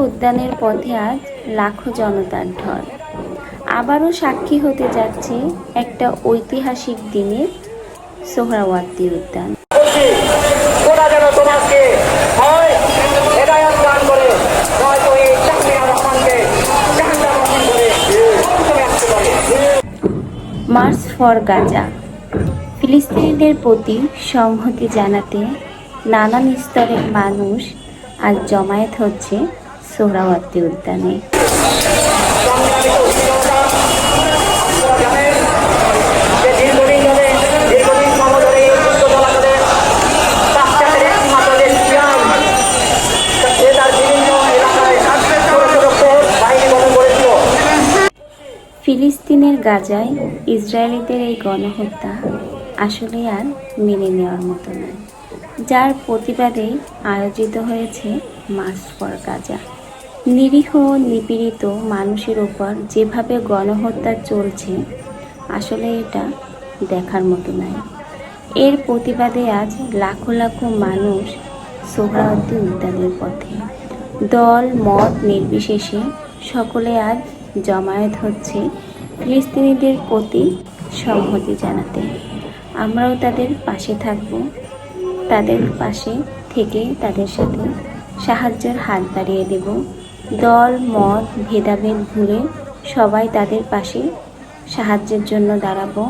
উদ্যানের পথে আজ লাখো জনতার ঢল। আবারও সাক্ষী হতে যাচ্ছে একটা ঐতিহাসিক দিনের সোহরাওয়ার্দী উদ্যান। March for Gaza. ফিলিস্তিনিদের প্রতি সংহতি জানাতে নানান স্তরের মানুষ আজ জমায়েত হচ্ছে সোহরাওয়ার্দী উদ্যানে। ফিলিস্তিনের গাজায় ইসরায়েলিদের এই গণহত্যা আসলে আর মেনে নেওয়ার মতো নয়, যার প্রতিবাদে আয়োজিত হয়েছে মার্চ ফর গাজা। নিরীহ নিপীড়িত মানুষের ওপর যেভাবে গণহত্যা চলছে, আসলে এটা দেখার মতো নয়। এর প্রতিবাদে আজ লাখো লাখো মানুষ সোহরাওয়ার্দী উদ্যানের পথে। দল মত নির্বিশেষে সকলে আজ জমায়েত হচ্ছে ফিলিস্তিনিদের প্রতি সংহতি জানাতে। আমরাও তাদের পাশে থাকব, তাদের পাশে থেকে তাদের সাথে সাহায্যের হাত বাড়িয়ে দেব। দল মত ভেদাভেদ ভুলে সবাই তাদের পাশে সাহায্যের জন্য দাঁড়াবো।